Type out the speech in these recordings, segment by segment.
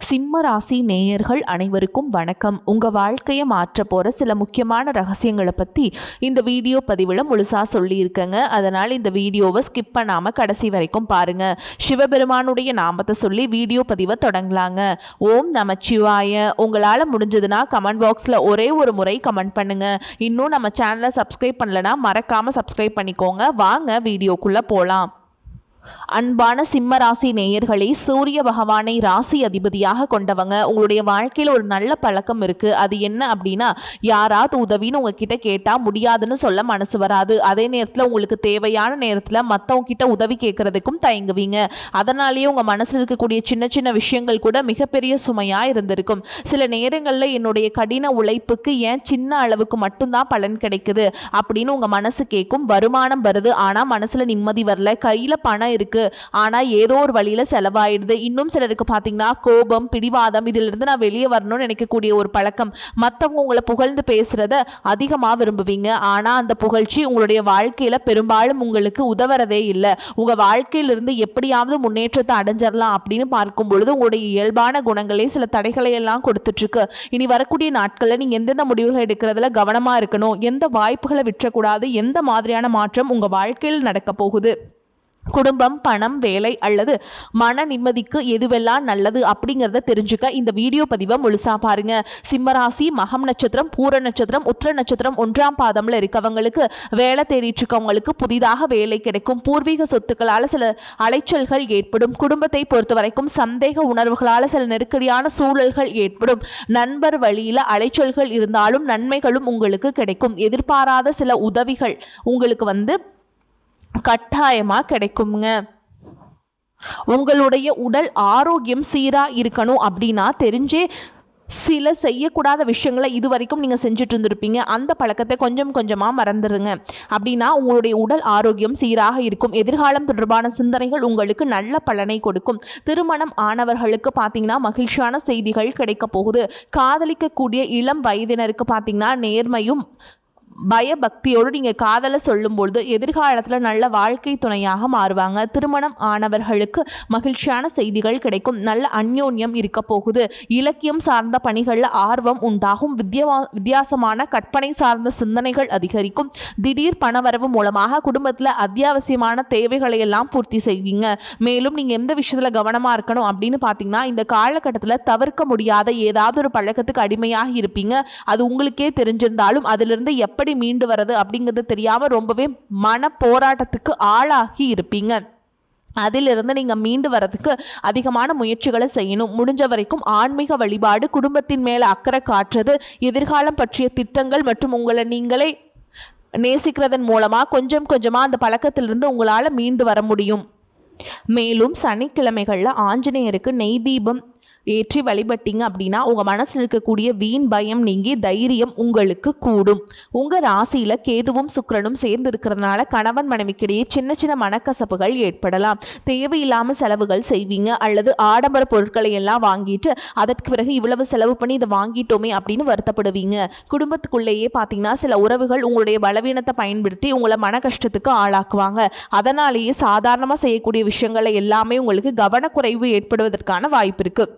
சிம்ம ராசி நேயர்கள் அனைவருக்கும் வணக்கம். உங்கள் வாழ்க்கையை மாற்ற போகிற சில முக்கியமான ரகசியங்களை பற்றி இந்த வீடியோ பதிவில் முழுசாக சொல்லியிருக்கேங்க. அதனால் இந்த வீடியோவை ஸ்கிப் பண்ணாமல் கடைசி வரைக்கும் பாருங்கள். சிவபெருமானுடைய நாமத்தை சொல்லி வீடியோ பதிவை தொடங்கலாங்க. ஓம் நமச்சிவாய. உங்களால் முடிஞ்சதுன்னா கமெண்ட் பாக்ஸில் ஒரே ஒரு முறை கமெண்ட் பண்ணுங்கள். இன்னும் நம்ம சேனலை சப்ஸ்கிரைப் பண்ணலைன்னா மறக்காமல் சப்ஸ்கிரைப் பண்ணிக்கோங்க. வாங்க வீடியோக்குள்ளே போகலாம். அன்பான சிம்ம ராசி நேயர்களே, சூரிய பகவானை ராசி அதிபதியாக கொண்டவங்க. உங்களுடைய வாழ்க்கையில் ஒரு நல்ல பழக்கம் இருக்குது. அது என்ன அப்படின்னா, யாராவது உதவின்னு உங்ககிட்ட கேட்டால் முடியாதுன்னு சொல்ல மனசு வராது. அதே நேரத்தில் உங்களுக்கு தேவையான நேரத்தில் மற்றவங்க கிட்ட உதவி கேட்கறதுக்கும் தயங்குவீங்க. அதனாலேயே உங்கள் மனசில் இருக்கக்கூடிய சின்ன சின்ன விஷயங்கள் கூட மிகப்பெரிய சுமையாக இருந்திருக்கும். சில நேரங்களில் என்னுடைய கடின உழைப்புக்கு ஏன் சின்ன அளவுக்கு மட்டும்தான் பலன் கிடைக்குது அப்படின்னு உங்கள் மனசு கேட்கும். வருமானம் வருது, ஆனால் மனசில் நிம்மதி வரல. கையில் பணம் இருக்கு, ஆனா ஏதோ ஒரு வழியில செலவாயிடுது. இன்னும் சிலருக்கு பாத்தீங்கன்னா கோபம், பிடிவாதம், இதுல இருந்து நான் வெளியே வரணும்னு நினைக்கக்கூடிய ஒரு பழக்கம். மற்றவங்க உங்களை புகழ்ந்து பேசுறத அதிகமா விரும்புவீங்க. ஆனா அந்த புகழ்ச்சி உங்களுடைய வாழ்க்கையில பெரும்பாலும் உங்களுக்கு உதவுறதே இல்லை. உங்க வாழ்க்கையிலிருந்து எப்படியாவது முன்னேற்றத்தை அடைஞ்சிடலாம் அப்படின்னு பார்க்கும் பொழுது உங்களுடைய இயல்பான குணங்களே சில தடைகளை எல்லாம் கொடுத்துட்டு இருக்கு. இனி வரக்கூடிய நாட்கள்ல நீங்க எந்தெந்த முடிவுகள் எடுக்கிறதுல கவனமா இருக்கணும், எந்த வாய்ப்புகளை விற்றக்கூடாது, எந்த மாதிரியான மாற்றம் உங்க வாழ்க்கையில் நடக்க போகுது, குடும்பம், பணம், வேலை அல்லது மன நிம்மதிக்கு எதுவெல்லாம் நல்லது அப்படிங்கிறத தெரிஞ்சுக்க இந்த வீடியோ பதிவை முழுசா பாருங்க. சிம்மராசி மகம் நட்சத்திரம், பூர நட்சத்திரம், உத்திர நட்சத்திரம் 1ஆம் பாதம்ல இருக்கவங்களுக்கு வேலை தேடிட்டு இருக்கவங்களுக்கு புதிதாக வேலை கிடைக்கும். பூர்வீக சொத்துக்களால் சில அலைச்சல்கள் ஏற்படும். குடும்பத்தை பொறுத்த வரைக்கும் சந்தேக உணர்வுகளால் சில நெருக்கடியான சூழல்கள் ஏற்படும். நண்பர் வழியில அலைச்சல்கள் இருந்தாலும் நன்மைகளும் உங்களுக்கு கிடைக்கும். எதிர்பாராத சில உதவிகள் உங்களுக்கு கட்டாயமா கிடைக்குங்க. உங்களுடைய உடல் ஆரோக்கியம் சீரா இருக்கணும் அப்படின்னா தெரிஞ்சே சில செய்யக்கூடாத விஷயங்களை இது வரைக்கும் நீங்கள் செஞ்சுட்டு இருந்திருப்பீங்க. அந்த பழக்கத்தை கொஞ்சம் கொஞ்சமாக மறந்துடுங்க. அப்படின்னா உங்களுடைய உடல் ஆரோக்கியம் சீராக இருக்கும். எதிர்காலம் தொடர்பான சிந்தனைகள் உங்களுக்கு நல்ல பலனை கொடுக்கும். திருமணம் ஆனவர்களுக்கு பார்த்தீங்கன்னா மகிழ்ச்சியான செய்திகள் கிடைக்க போகுது. காதலிக்கக்கூடிய இளம் வயதினருக்கு பார்த்தீங்கன்னா நேர்மையும் பயபக்தியோடு நீங்கள் காதலை சொல்லும்பொழுது எதிர்காலத்தில் நல்ல வாழ்க்கை துணையாக மாறுவாங்க. திருமணம் ஆனவர்களுக்கு மகிழ்ச்சியான செய்திகள் கிடைக்கும். நல்ல அந்யோன்யம் இருக்க போகுது. இலக்கியம் சார்ந்த பணிகளில் ஆர்வம் உண்டாகும். வித்தியாசமான கற்பனை சார்ந்த சிந்தனைகள் அதிகரிக்கும். திடீர் பணவரவு மூலமாக குடும்பத்தில் அத்தியாவசியமான தேவைகளை எல்லாம் பூர்த்தி செய்வீங்க. மேலும் நீங்கள் எந்த விஷயத்தில் கவனமாக இருக்கணும் அப்படின்னு பார்த்தீங்கன்னா, இந்த காலகட்டத்தில் தவிர்க்க முடியாத ஏதாவது ஒரு பழக்கத்துக்கு அடிமையாக இருப்பீங்க. அது உங்களுக்கே தெரிஞ்சிருந்தாலும் அதிலிருந்து எப்படி மீண்டு வரது அப்படிங்கிறது தெரியாம ரொம்பவே மன போராட்டத்துக்கு ஆளாகி இருப்பீங்க. அதிலிருந்து நீங்க மீண்டு வரதுக்கு அதிகமான முயற்சிகளை செய்யணும். முடிஞ்ச வரைக்கும் ஆன்மீக வழிபாடு, குடும்பத்தின் மேல அக்கறை காட்டுறது, எதிர்காலம் பற்றிய திட்டங்கள் மற்றும் உங்களை நீங்களே நேசிக்கிறதன் மூலமா கொஞ்சம் கொஞ்சமா அந்த பழக்கத்திலிருந்து உங்களால மீண்டு வர முடியும். மேலும் சனிக்கிழமைகள்ல ஆஞ்சநேயருக்கு நெய் தீபம் ஏற்றி வழிபட்டீங்க அப்படின்னா உங்கள் மனசில் இருக்கக்கூடிய வீண் பயம் நீங்கி தைரியம் உங்களுக்கு கூடும். உங்கள் ராசியில் கேதுவும் சுக்கிரனும் சேர்ந்து இருக்கிறதுனால கணவன் மனைவிக்கிடையே சின்ன சின்ன மனக்கசப்புகள் ஏற்படலாம். தேவையில்லாமல் செலவுகள் செய்வீங்க அல்லது ஆடம்பர பொருட்களை எல்லாம் வாங்கிட்டு அதற்கு பிறகு இவ்வளவு செலவு பண்ணி இதை வாங்கிட்டோமே அப்படின்னு வருத்தப்படுவீங்க. குடும்பத்துக்குள்ளேயே பார்த்தீங்கன்னா சில உறவுகள் உங்களுடைய பலவீனத்தை பயன்படுத்தி உங்களை மன கஷ்டத்துக்கு ஆளாக்குவாங்க. அதனாலேயே சாதாரணமாக செய்யக்கூடிய விஷயங்களை எல்லாமே உங்களுக்கு கவனக்குறைவு ஏற்படுவதற்கான வாய்ப்பு இருக்குது.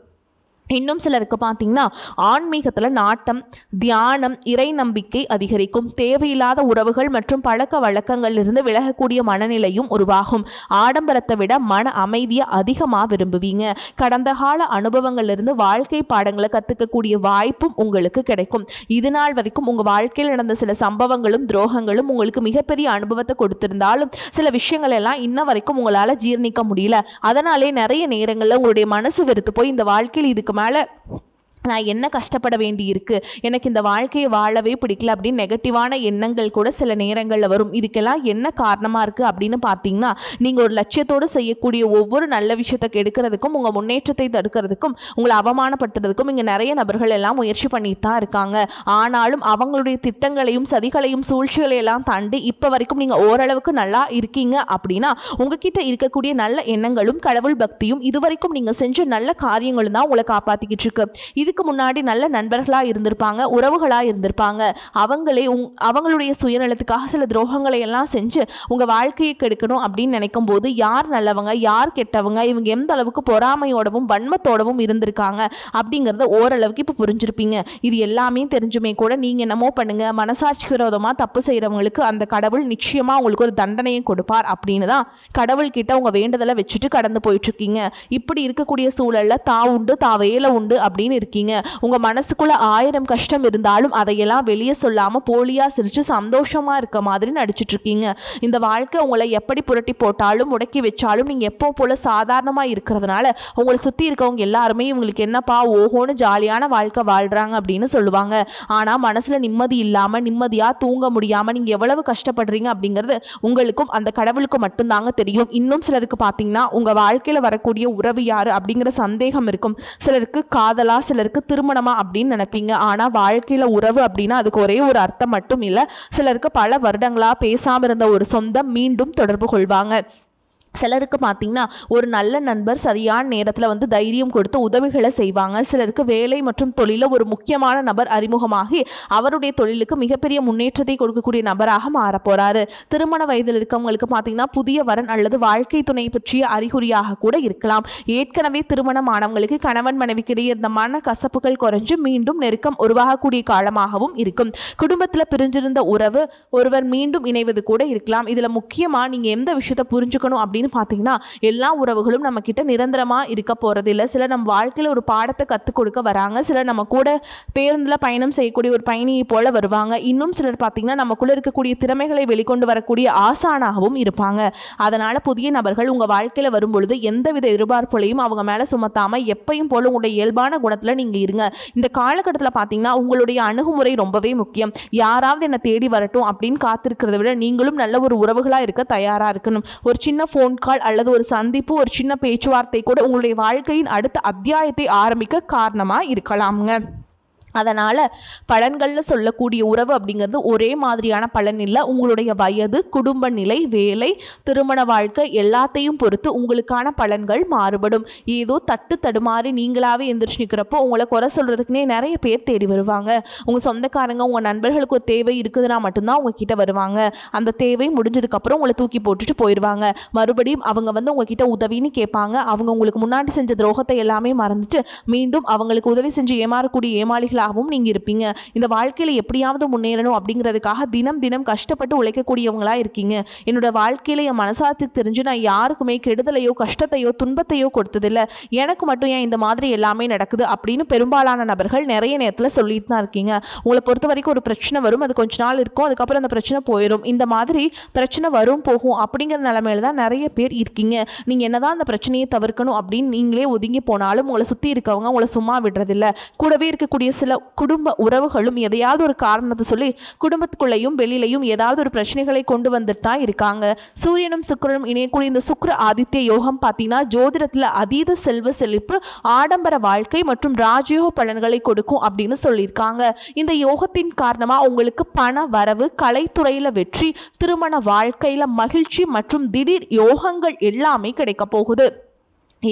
இன்னும் சிலருக்கு பார்த்தீங்கன்னா ஆன்மீகத்தில் நாட்டம், தியானம், இறை நம்பிக்கை அதிகரிக்கும். தேவையில்லாத உறவுகள் மற்றும் பழக்க வழக்கங்களிலிருந்து விலகக்கூடிய மனநிலையும் உருவாகும். ஆடம்பரத்தை விட மன அமைதியை அதிகமாக விரும்புவீங்க. கடந்த கால அனுபவங்களிலிருந்து வாழ்க்கை பாடங்களை கற்றுக்கக்கூடிய வாய்ப்பும் உங்களுக்கு கிடைக்கும். இது நாள் வரைக்கும் உங்கள் வாழ்க்கையில் நடந்த சில சம்பவங்களும் துரோகங்களும் உங்களுக்கு மிகப்பெரிய அனுபவத்தை கொடுத்திருந்தாலும் சில விஷயங்கள் எல்லாம் இன்ன வரைக்கும் உங்களால் ஜீர்ணிக்க முடியல. அதனாலே நிறைய நேரங்களில் உங்களுடைய மனசு வெறுத்து போய் இந்த வாழ்க்கையில் இதுக்கு மேலே நான் என்ன கஷ்டப்பட வேண்டி இருக்கு, எனக்கு இந்த வாழ்க்கையை வாழவே பிடிக்கல அப்படின்னு நெகட்டிவான எண்ணங்கள் கூட சில நேரங்களில் வரும். இதுக்கெல்லாம் என்ன காரணமாக இருக்குது அப்படின்னு பார்த்தீங்கன்னா, நீங்கள் ஒரு லட்சியத்தோடு செய்யக்கூடிய ஒவ்வொரு நல்ல விஷயத்தை கெடுக்கிறதுக்கும் உங்கள் முன்னேற்றத்தை தடுக்கிறதுக்கும் உங்களை அவமானப்படுத்துறதுக்கும் இங்கே நிறைய நபர்கள் எல்லாம் முயற்சி பண்ணிட்டு தான் இருக்காங்க. ஆனாலும் அவங்களுடைய திட்டங்களையும் சதிகளையும் சூழ்ச்சிகளையெல்லாம் தாண்டி இப்போ வரைக்கும் நீங்கள் ஓரளவுக்கு நல்லா இருக்கீங்க அப்படின்னா உங்ககிட்ட இருக்கக்கூடிய நல்ல எண்ணங்களும் கடவுள் பக்தியும் இதுவரைக்கும் நீங்கள் செஞ்ச நல்ல காரியங்களும் தான் உங்களை காப்பாற்றிக்கிட்டு இருக்கு. இது இதுக்கு முன்னாடி நல்ல நண்பர்களாக இருந்திருப்பாங்க, உறவுகளாக இருந்திருப்பாங்க. அவங்களுடைய சுயநலத்துக்காக சில துரோகங்களை எல்லாம் செஞ்சு உங்கள் வாழ்க்கையை கெடுக்கணும் அப்படின்னு நினைக்கும் போது யார் நல்லவங்க யார் கெட்டவங்க, இவங்க எந்த அளவுக்கு பொறாமையோடவும் வன்மத்தோடவும் இருந்திருக்காங்க அப்படிங்கிறத ஓரளவுக்கு இப்போ புரிஞ்சிருப்பீங்க. இது எல்லாமே தெரிஞ்சுமே கூட நீங்கள் என்னமோ பண்ணுங்க, மனசாட்சி விரோதமாக தப்பு செய்கிறவங்களுக்கு அந்த கடவுள் நிச்சயமாக உங்களுக்கு ஒரு தண்டனையை கொடுப்பார் அப்படின்னு தான் கடவுள்கிட்ட உங்கள் வேண்டுதலை வச்சுட்டு கடந்து போயிட்டுருக்கீங்க. இப்படி இருக்கக்கூடிய சூழலில் தா உண்டு தா வேலை உண்டு அப்படின்னு இருக்கீங்க. உங்கள் மனசுக்குள்ளே 1000 கஷ்டம் இருந்தாலும் அதையெல்லாம் வெளியே சொல்லாமல் போலியாக சிரித்து சந்தோஷமாக இருக்க மாதிரி நடிச்சிட்டு இருக்கீங்க. இந்த வாழ்க்கை உங்களை எப்படி புரட்டி போட்டாலும் முடக்கி வச்சாலும் நீங்கள் எப்போ போல சாதாரணமாக இருக்கிறதுனால உங்களை சுற்றி இருக்கவங்க எல்லாருமே இவங்களுக்கு என்னப்பா ஓஹோன்னு ஜாலியான வாழ்க்கை வாழ்கிறாங்க அப்படின்னு சொல்லுவாங்க. ஆனால் மனசில் நிம்மதி இல்லாமல் நிம்மதியாக தூங்க முடியாமல் நீங்கள் எவ்வளவு கஷ்டப்படுறீங்க அப்படிங்கிறது உங்களுக்கும் அந்த கடவுளுக்கும் மட்டும்தாங்க தெரியும். இன்னும் சிலருக்கு பார்த்தீங்கன்னா உங்கள் வாழ்க்கையில் வரக்கூடிய உறவு யார் அப்படிங்கிற சந்தேகம் இருக்கும். சிலருக்கு காதலா, சிலருக்கு திருமணமா அப்படின்னு நினைப்பீங்க. ஆனால் வாழ்க்கையில் உறவு அப்படின்னா அதுக்கு ஒரே ஒரு அர்த்தம் மட்டும் இல்லை. சிலருக்கு பல வருடங்களாக பேசாமல் இருந்த ஒரு சொந்தம் மீண்டும் தொடர்பு கொள்வாங்க. சிலருக்கு பார்த்தீங்கன்னா ஒரு நல்ல நண்பர் சரியான நேரத்தில் தைரியம் கொடுத்து உதவிகளை செய்வாங்க. சிலருக்கு வேலை மற்றும் தொழிலில் ஒரு முக்கியமான நபர் அறிமுகமாகி அவருடைய தொழிலுக்கு மிகப்பெரிய முன்னேற்றத்தை கொடுக்கக்கூடிய நபராக மாறப்போறாரு. திருமண வயதில் இருக்கவங்களுக்கு பார்த்தீங்கன்னா புதிய வரன் அல்லது வாழ்க்கை துணை பற்றிய அறிகுறியாக கூட இருக்கலாம். ஏற்கனவே திருமணமானவங்களுக்கு கணவன் மனைவிக்கிடையே இந்த மன கசப்புகள் குறைஞ்சு மீண்டும் நெருக்கம் உருவாகக்கூடிய காலமாகவும் இருக்கும். குடும்பத்தில் பிரிஞ்சிருந்த உறவு ஒருவர் மீண்டும் இணைவது கூட இருக்கலாம். இதில் முக்கியமாக நீங்கள் எந்த விஷயத்தை புரிஞ்சுக்கணும் அப்படின்னு பார்த்தீங்கன்னா எல்லா உறவுகளும் நம்ம கிட்ட நிரந்தரமாக இருக்க போறது இல்லை. சிலர் நம்ம வாழ்க்கையில் ஒரு பாடத்தை கற்றுக் கொடுக்க வராங்க. சிலர் நம்ம கூட பேருந்தில் பயணம் செய்யக்கூடிய ஒரு பயணியை போல வருவாங்க. இன்னும் சிலர் பார்த்தீங்கன்னா நமக்குள்ள இருக்கக்கூடிய திறமைகளை வெளிக்கொண்டு வரக்கூடிய ஆசானாகவும் இருப்பாங்க. அதனால புதிய நபர்கள் உங்கள் வாழ்க்கையில் வரும்பொழுது எந்தவித எதிர்பார்ப்புகளையும் அவங்க மேலே சுமத்தாமல் எப்பயும் போல உங்களுடைய இயல்பான குணத்தில் நீங்கள் இருங்க. இந்த காலகட்டத்தில் பார்த்தீங்கன்னா உங்களுடைய அணுகுமுறை ரொம்பவே முக்கியம். யாராவது என்னை தேடி வரட்டும் அப்படின்னு காத்திருக்கிறத விட நீங்களும் நல்ல ஒரு உறவுகளாக இருக்க தயாராக இருக்கணும். ஒரு சின்ன ஃபோன் கால் அல்லது ஒரு சந்திப்பு, ஒரு சின்ன பேச்சுவார்த்தை கூட உங்களுடைய வாழ்க்கையின் அடுத்த அத்தியாயத்தை ஆரம்பிக்க காரணமாக இருக்கலாம்ங்க. அதனால் பலன்களில் சொல்லக்கூடிய உறவு அப்படிங்கிறது ஒரே மாதிரியான பலன் இல்லை. உங்களுடைய வயது, குடும்ப நிலை, வேலை, திருமண வாழ்க்கை எல்லாத்தையும் பொறுத்து உங்களுக்கான பலன்கள் மாறுபடும். ஏதோ தட்டு தடுமாறி நீங்களாகவே எந்திரிச்சு நிற்கிறப்போ உங்களை குறை சொல்கிறதுக்குனே நிறைய பேர் தேடி வருவாங்க. உங்கள் சொந்தக்காரங்க, உங்கள் நண்பர்களுக்கு ஒரு தேவை இருக்குதுன்னா மட்டும்தான் உங்ககிட்ட வருவாங்க. அந்த தேவை முடிஞ்சதுக்கப்புறம் உங்களை தூக்கி போட்டுட்டு போயிடுவாங்க. மறுபடியும் அவங்க உங்ககிட்ட உதவின்னு கேட்பாங்க. அவங்க உங்களுக்கு முன்னாடி செஞ்ச துரோகத்தை எல்லாமே மறந்துட்டு மீண்டும் அவங்களுக்கு உதவி செஞ்சு ஏமாறக்கூடிய ஏமாளிகள் நீங்கள் இருப்பீங்க. இந்த வாழ்க்கையில் எப்படியாவது முன்னேறணும் அப்படிங்கிறதுக்காக தினம் தினம் கஷ்டப்பட்டு உழைக்கக்கூடியவங்களா இருக்கீங்க. என்னோட வாழ்க்கையில என் மனசாட்சிக்கு தெரிஞ்சு நான் யாருக்குமே கெடுதலையோ கஷ்டத்தையோ துன்பத்தையோ கொடுத்ததில்லை, எனக்கு மட்டும் ஏன் இந்த மாதிரி எல்லாமே நடக்குது அப்படின்னு பெரும்பாலான நபர்கள் நிறைய நேரத்தில் சொல்லிட்டு தான் இருக்கீங்க. உங்களை பொறுத்த வரைக்கும் ஒரு பிரச்சனை வரும், அது கொஞ்ச நாள் இருக்கும், அதுக்கப்புறம் அந்த பிரச்சனை போயிடும். இந்த மாதிரி பிரச்சனை வரும் போகும் அப்படிங்கிற நிலைமையில தான் நிறைய பேர் இருக்கீங்க. நீங்கள் என்னதான் அந்த பிரச்சனையை தவிர்க்கணும் அப்படின்னு நீங்களே ஒதுங்கி போனாலும் உங்களை சுற்றி இருக்கவங்க உங்களை சும்மா விடுறதில்லை. கூடவே இருக்கக்கூடிய சில குடும்ப உறவுகளும் எதையாவது ஒரு காரணத்தை சொல்லி குடும்பத்துக்குள்ளேயும் வெளியிலையும் ஏதாவது ஒரு பிரச்சனைகளை கொண்டு வந்துட்டு தான் இருக்காங்க. சூரியனும் சுக்கிரனும் இணையக்கூடிய இந்த சுக்கிர ஆதித்ய யோகம் பார்த்தீங்கன்னா ஜோதிடத்தில் அதீத செல்வ செழிப்பு, ஆடம்பர வாழ்க்கை மற்றும் ராஜயோக பலன்களை கொடுக்கும் அப்படின்னு சொல்லியிருக்காங்க. இந்த யோகத்தின் காரணமாக உங்களுக்கு பண வரவு, கலைத்துறையில் வெற்றி, திருமண வாழ்க்கையில் மகிழ்ச்சி மற்றும் திடீர் யோகங்கள் எல்லாமே கிடைக்க போகுது.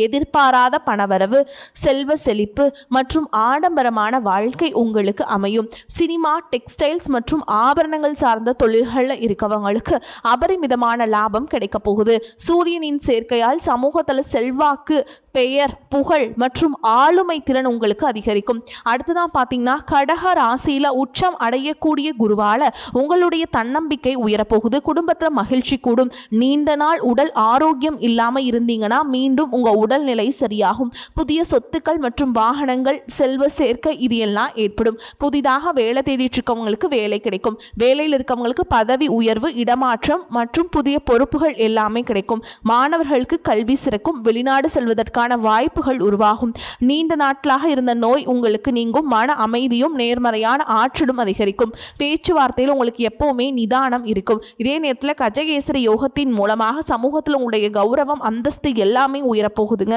எதிர்பாராத பணவரவு, செல்வ செழிப்பு மற்றும் ஆடம்பரமான வாழ்க்கை உங்களுக்கு அமையும். சினிமா, டெக்ஸ்டைல்ஸ் மற்றும் ஆபரணங்கள் சார்ந்த தொழில்களில் இருக்கவங்களுக்கு அபரிமிதமான லாபம் கிடைக்க போகுது. சூரியனின் சேர்க்கையால் சமூகத்தில் செல்வாக்கு, பெயர், புகழ் மற்றும் ஆளுமை திறன் உங்களுக்கு அதிகரிக்கும். அடுத்ததான் பார்த்தீங்கன்னா கடக ராசியில் உச்சம் அடையக்கூடிய குருவால உங்களுடைய தன்னம்பிக்கை உயரப்போகுது. குடும்பத்தில் மகிழ்ச்சி கூடும். நீண்ட நாள் உடல் ஆரோக்கியம் இல்லாமல் இருந்தீங்கன்னா மீண்டும் உங்கள் உடல்நிலை சரியாகும். புதிய சொத்துக்கள் மற்றும் வாகனங்கள், செல்வ சேர்க்கை இது எல்லாம் ஏற்படும். புதிதாக வேலை தேடிட்டு இருக்கவங்களுக்கு வேலை கிடைக்கும். வேலையில் இருக்கவங்களுக்கு பதவி உயர்வு, இடமாற்றம் மற்றும் புதிய பொறுப்புகள் எல்லாமே கிடைக்கும். மாணவர்களுக்கு கல்வி சிறக்கும். வெளிநாடு செல்வதற்கான வாய்ப்புகள் உருவாகும். நீண்ட நாட்களாக இருந்த நோய் உங்களுக்கு நீங்கும். மன அமைதியும் நேர்மறையான ஆற்றலும் அதிகரிக்கும். பேச்சுவார்த்தையில் உங்களுக்கு எப்பவுமே நிதானம் இருக்கும். இதே நேரத்தில் கஜகேசரி யோகத்தின் மூலமாக சமூகத்தில் உங்களுடைய கௌரவம், அந்தஸ்து எல்லாமே உயரப்போகுதுங்க.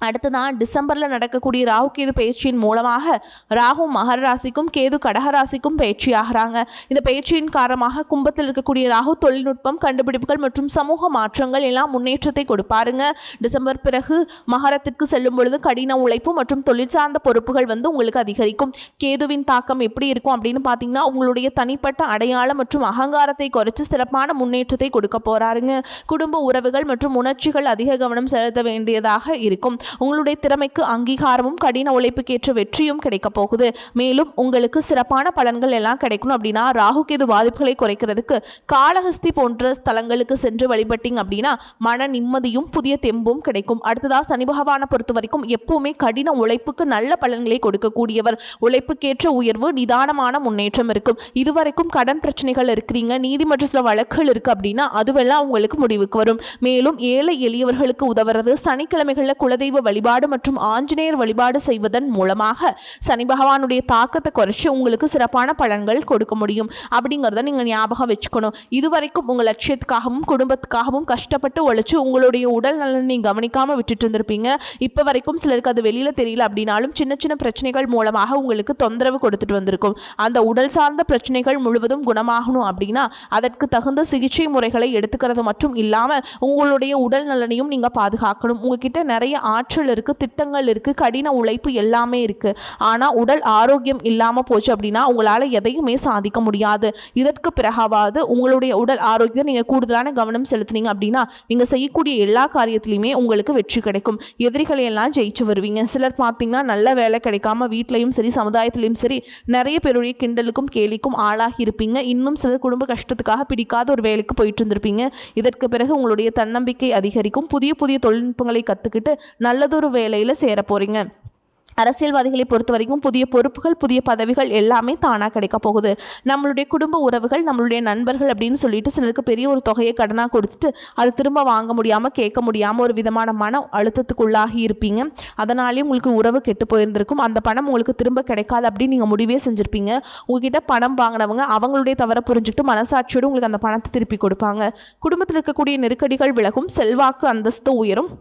அடுத்ததான் டிசம்பரில் நடக்கக்கூடிய ராகு கேது பயிற்சியின் மூலமாக ராகு மகர ராசிக்கும் கேது கடக ராசிக்கும் பயிற்சி ஆகிறாங்க. இந்த பயிற்சியின் காரணமாக கும்பத்தில் இருக்கக்கூடிய ராகு தொழில்நுட்பம், கண்டுபிடிப்புகள் மற்றும் சமூக மாற்றங்கள் எல்லாம் முன்னேற்றத்தை கொடுப்பாருங்க. டிசம்பர் பிறகு மகரத்திற்கு செல்லும் பொழுது கடின உழைப்பு மற்றும் தொழில் சார்ந்த பொறுப்புகள் உங்களுக்கு அதிகரிக்கும். கேதுவின் தாக்கம் எப்படி இருக்கும் அப்படின்னு பார்த்தீங்கன்னா, உங்களுடைய தனிப்பட்ட அடையாளம் மற்றும் அகங்காரத்தை குறைச்சு சிறப்பான முன்னேற்றத்தை கொடுக்க போறாருங்க. குடும்ப உறவுகள் மற்றும் உணர்ச்சிகள் அதிக கவனம் செலுத்த வேண்டியதாக இருக்கும். உங்களுடைய திறமைக்கு அங்கீகாரமும் கடின உழைப்புக்கேற்ற வெற்றியும் கிடைக்க போகுது. மேலும் உங்களுக்கு சிறப்பான பலன்கள் எல்லாம் கிடைக்கணும் அப்படின்னா ராகு கேது பாதிப்புகளை குறைக்கிறதுக்கு காளஹஸ்தி போன்ற ஸ்தலங்களுக்கு சென்று வழிபட்டீங்க அப்படின்னா மன நிம்மதியும் புதிய தெம்பும் கிடைக்கும். அடுத்ததா சனி பகவானை பொறுத்த வரைக்கும் எப்பவுமே கடின உழைப்புக்கு நல்ல பலன்களை கொடுக்கக்கூடியவர். உழைப்புக்கேற்ற உயர்வு, நிதானமான முன்னேற்றம் இருக்கும். இதுவரைக்கும் கடன் பிரச்சனைகள் இருக்கிறீங்க, நீதிமன்ற சில வழக்குகள் இருக்கு அப்படின்னா அதுவெல்லாம் உங்களுக்கு முடிவுக்கு வரும். மேலும் ஏழை எளியவர்களுக்கு உதவுறது, சனிக்கிழமைகளில் குலதெய்வ வழிபாடு மற்றும் ஆஞ்சநேயர் வழிபாடு செய்வதன் மூலமாக சனி பகவானுடைய தாக்கத்தை குறைச்சி உங்களுக்கு சிறப்பான பலன்கள் கொடுக்க முடியும் அப்படிங்கிறத நீங்கள் ஞாபகம் வச்சுக்கணும். இதுவரைக்கும் உங்கள் லட்சியத்துக்காகவும் குடும்பத்துக்காகவும் கஷ்டப்பட்டு உழைச்சி உங்களுடைய உடல் நலனை கவனிக்காமல் விட்டுட்டு இருந்திருப்பீங்க. இப்போ வரைக்கும் சிலருக்கு அது வெளியில் தெரியல அப்படின்னாலும் சின்ன சின்ன பிரச்சனைகள் மூலமாக உங்களுக்கு தொந்தரவு கொடுத்துட்டு வந்திருக்கும். அந்த உடல் சார்ந்த பிரச்சனைகள் முழுவதும் குணமாகணும் அப்படின்னா அதற்கு தகுந்த சிகிச்சை முறைகளை எடுத்துக்கிறது மட்டும் இல்லாமல் உங்களுடைய உடல் நலனையும் நீங்கள் பாதுகாக்கணும். உங்ககிட்ட நிறைய ஆற்றல் இருக்குது, திட்டங்கள் இருக்குது, கடின உழைப்பு எல்லாமே இருக்குது. ஆனால் உடல் ஆரோக்கியம் இல்லாமல் போச்சு அப்படின்னா உங்களால் எதையுமே சாதிக்க முடியாது. இதற்கு பிறகாவது உங்களுடைய உடல் ஆரோக்கியத்தை நீங்கள் கூடுதலான கவனம் செலுத்தினீங்க அப்படின்னா நீங்கள் செய்யக்கூடிய எல்லா காரியத்திலையுமே உங்களுக்கு வெற்றி கிடைக்கும். எதிரிகளை எல்லாம் ஜெயிச்சு வருவீங்க. சிலர் பார்த்தீங்கன்னா நல்ல வேலை கிடைக்காம வீட்லையும் சரி சமுதாயத்திலையும் சரி நிறைய பேருடைய கிண்டலுக்கும் கேலிக்கும் ஆளாகி இருப்பீங்க. இன்னும் சிலர் குடும்ப கஷ்டத்துக்காக பிடிக்காத ஒரு வேலைக்கு போயிட்டு இருந்திருப்பீங்க. இதற்கு பிறகு உங்களுடைய தன்னம்பிக்கை அதிகரிக்கும். புதிய புதிய தொழில்நுட்பங்களை கற்றுக்கிட்டு நல்லதொரு வேலையில் சேர போகிறீங்க. அரசியல்வாதிகளை பொறுத்த வரைக்கும் புதிய பொறுப்புகள், புதிய பதவிகள் எல்லாமே தானாக கிடைக்க போகுது. நம்மளுடைய குடும்ப உறவுகள், நம்மளுடைய நண்பர்கள் அப்படின்னு சொல்லிட்டு சிலருக்கு பெரிய ஒரு தொகையை கடனாக கொடுத்துட்டு அது திரும்ப வாங்க முடியாமல், கேட்க முடியாமல் ஒரு விதமான மன அழுத்தத்துக்குள்ளாகி இருப்பீங்க. அதனாலேயே உங்களுக்கு உறவு கெட்டு போயிருந்திருக்கும். அந்த பணம் உங்களுக்கு திரும்ப கிடைக்காது அப்படின்னு நீங்கள் முடிவே செஞ்சுருப்பீங்க. உங்ககிட்ட பணம் வாங்கினவங்க அவங்களுடைய தவறை புரிஞ்சுக்கிட்டு மனசாட்சியோடு உங்களுக்கு அந்த பணத்தை திருப்பி கொடுப்பாங்க. குடும்பத்தில் இருக்கக்கூடிய நெருக்கடிகள் விலகும், செல்வாக்கு அந்தஸ்து உயரும்,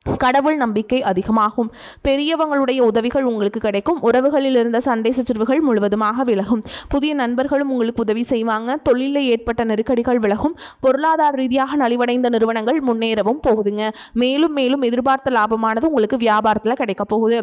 கடவுள் நம்பிக்கை அதிகமாகும். பெரியவங்களுடைய உதவிகள் உங்களுக்கு கிடைக்கும். உறவுகளில் இருந்த சண்டை சச்சரவுகள் முழுவதுமாக விலகும். புதிய நண்பர்களும் உங்களுக்கு உதவி செய்வாங்க. தொழிலில் ஏற்பட்ட நெருக்கடிகள் விலகும். பொருளாதார ரீதியாக நலிவடைந்த நிறுவனங்கள் முன்னேறவும் போகுதுங்க. மேலும் மேலும் எதிர்பார்த்த லாபமானது உங்களுக்கு வியாபாரத்தில் கிடைக்க போகுது.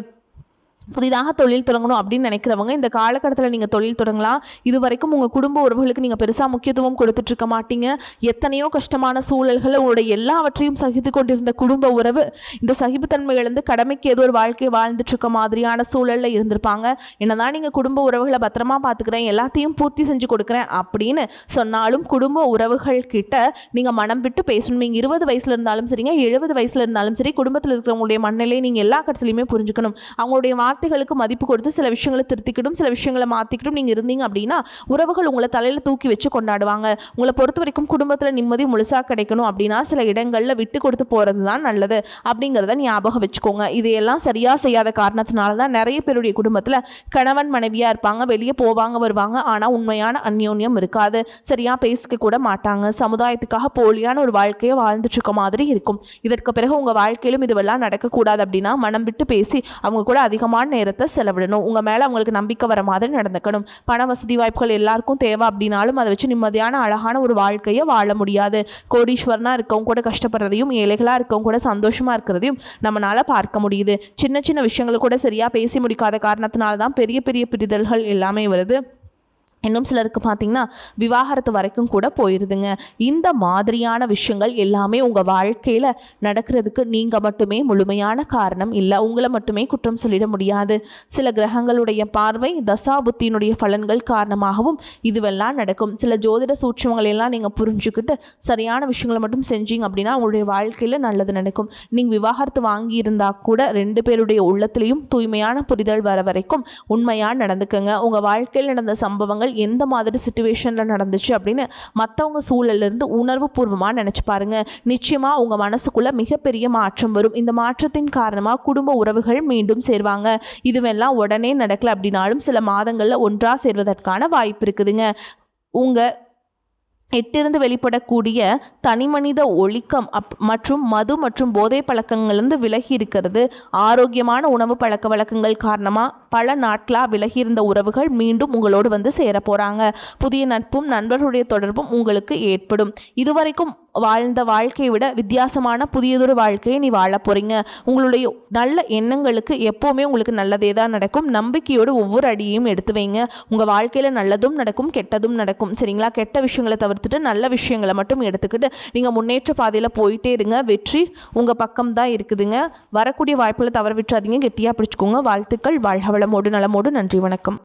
புதிதாக தொழில் தொடங்கணும் அப்படின்னு நினைக்கிறவங்க இந்த காலகட்டத்தில் நீங்கள் தொழில் தொடங்கலாம். இது வரைக்கும் உங்கள் குடும்ப உறவுகளுக்கு நீங்கள் பெருசாக முக்கியத்துவம் கொடுத்துட்ருக்க மாட்டீங்க. எத்தனையோ கஷ்டமான சூழல்களை உங்களுடைய எல்லாவற்றையும் சகித்து கொண்டிருந்த குடும்ப உறவு இந்த சகிப்புத்தன்மை இழந்து கடமைக்கு ஏதோ ஒரு வாழ்க்கையை வாழ்ந்துட்டுருக்க மாதிரியான சூழலில் இருந்திருப்பாங்க. என்னதான் நீங்கள் குடும்ப உறவுகளை பத்திரமா பார்த்துக்கிறேன், எல்லாத்தையும் பூர்த்தி செஞ்சு கொடுக்குறேன் அப்படின்னு சொன்னாலும் குடும்ப உறவுகள் கிட்ட நீங்கள் மனம் விட்டு பேசணும். நீங்கள் 20 வயசில் இருந்தாலும் சரிங்க, 70 வயசில் இருந்தாலும் சரி, குடும்பத்தில் இருக்கிறவங்களுடைய மனநிலையை நீங்கள் எல்லா கட்டத்துலையுமே புரிஞ்சுக்கணும். அவங்களுடைய வார்த்தைகளுக்கு மதிப்பு கொடுத்து சில விஷயங்களை திருத்திக்கிட்டும் சில விஷயங்களை மாற்றிக்கிட்டும் நீங்கள் இருந்தீங்க அப்படின்னா உறவுகள் உங்களை தலையில் தூக்கி வச்சு கொண்டாடுவாங்க. உங்களை பொறுத்த வரைக்கும் குடும்பத்தில் நிம்மதி முழுசாக கிடைக்கணும் அப்படின்னா சில இடங்களில் விட்டு கொடுத்து போகிறது தான் நல்லது அப்படிங்கிறத ஞாபகம் வச்சுக்கோங்க. இதையெல்லாம் சரியாக செய்யாத காரணத்தினால தான் நிறைய பேருடைய குடும்பத்தில் கணவன் மனைவியாக இருப்பாங்க, வெளியே போவாங்க வருவாங்க, ஆனால் உண்மையான அந்யோன்யம் இருக்காது. சரியாக பேசிக்க கூட மாட்டாங்க. சமுதாயத்துக்காக போலியான ஒரு வாழ்க்கையை வாழ்ந்துட்டு இருக்க மாதிரி இருக்கும். இதற்கு பிறகு உங்கள் வாழ்க்கையிலும் இதுவெல்லாம் நடக்கக்கூடாது அப்படின்னா மனம் விட்டு பேசி அவங்க கூட அதிகமான நேரத்தை செலவிடணும். உங்க மேல அவங்களுக்கு நம்பிக்கை வர மாதிரி நடந்துக்கணும். பண வசதி வாய்ப்புகள் எல்லாருக்கும் தேவை அப்படின்னாலும் அதை வச்சு நிம்மதியான அழகான ஒரு வாழ்க்கையை வாழ முடியாது. கோடீஸ்வரனா இருக்கவங்க கூட கஷ்டப்படுறதையும் ஏழைகளா இருக்கவங்க கூட சந்தோஷமா இருக்கிறதையும் நம்மளால பார்க்க முடியுது. சின்ன சின்ன விஷயங்கள் கூட சரியா பேசி முடிக்காத காரணத்தினால தான் பெரிய பெரிய பிரிதல்கள் எல்லாமே வருது. இன்னும் சிலருக்கு பார்த்தீங்கன்னா விவாகரத்து வரைக்கும் கூட போயிடுதுங்க. இந்த மாதிரியான விஷயங்கள் எல்லாமே உங்கள் வாழ்க்கையில் நடக்கிறதுக்கு நீங்கள் மட்டுமே முழுமையான காரணம் இல்லை. உங்களை மட்டுமே குற்றம் சொல்லிட முடியாது. சில கிரகங்களுடைய பார்வை, தசாபுத்தியினுடைய பலன்கள் காரணமாகவும் இதுவெல்லாம் நடக்கும். சில ஜோதிட சூட்சமங்களை எல்லாம் நீங்கள் புரிஞ்சுக்கிட்டு சரியான விஷயங்களை மட்டும் செஞ்சீங்க அப்படின்னா உங்களுடைய வாழ்க்கையில் நல்லது நடக்கும். நீங்கள் விவாகரத்து வாங்கியிருந்தா கூட 2 பேருடைய உள்ளத்திலையும் தூய்மையான புரிதல் வர வரைக்கும் உண்மையாக நடந்துக்கங்க. உங்கள் வாழ்க்கையில் நடந்த சம்பவங்கள் எந்த மாதிரி சிச்சுவேஷனில் நடந்துச்சு அப்படின்னு மற்றவங்க சூழலிருந்து உணர்வு பூர்வமாக நினச்சி பாருங்க. நிச்சயமாக உங்கள் மனசுக்குள்ளே மிகப்பெரிய மாற்றம் வரும். இந்த மாற்றத்தின் காரணமாக குடும்ப உறவுகள் மீண்டும் சேர்வாங்க. இதுவெல்லாம் உடனே நடக்கல அப்படின்னாலும் சில மாதங்களில் ஒன்றாக சேர்வதற்கான வாய்ப்பு இருக்குதுங்க. உங்கள் எட்டிருந்து வெளிப்படக்கூடிய தனிமனித ஒழுக்கம் மற்றும் மது மற்றும் போதை பழக்கங்கள்லேருந்து விலகி இருக்கிறது. ஆரோக்கியமான உணவு பழக்க வழக்கங்கள் காரணமாக பல நாட்களாக விலகி இருந்த உறவுகள் மீண்டும் உங்களோடு வந்து சேர போகிறாங்க. புதிய நட்பும் நண்பர்களுடைய தொடர்பும் உங்களுக்கு ஏற்படும். இதுவரைக்கும் வாழ்ந்த வாழ்க்கையை விட வித்தியாசமான புதியதொரு வாழ்க்கையை நீ வாழ போகிறீங்க. உங்களுடைய நல்ல எண்ணங்களுக்கு எப்போவுமே உங்களுக்கு நல்லதே தான் நடக்கும். நம்பிக்கையோடு ஒவ்வொரு அடியையும் எடுத்து வைங்க. உங்கள் வாழ்க்கையில் நல்லதும் நடக்கும், கெட்டதும் நடக்கும். சரிங்களா? கெட்ட விஷயங்களை தவிர்த்துட்டு நல்ல விஷயங்களை மட்டும் எடுத்துக்கிட்டு நீங்கள் முன்னேற்ற பாதையில் போயிட்டே இருங்க. வெற்றி உங்கள் பக்கம் தான் இருக்குதுங்க. வரக்கூடிய வாய்ப்புகளை தவற விட்டுறாதீங்க. கெட்டியாக பிடிச்சிக்கோங்க. வாழ்த்துக்கள். வாழ்க வளமோடு நலமோடு. நன்றி, வணக்கம்.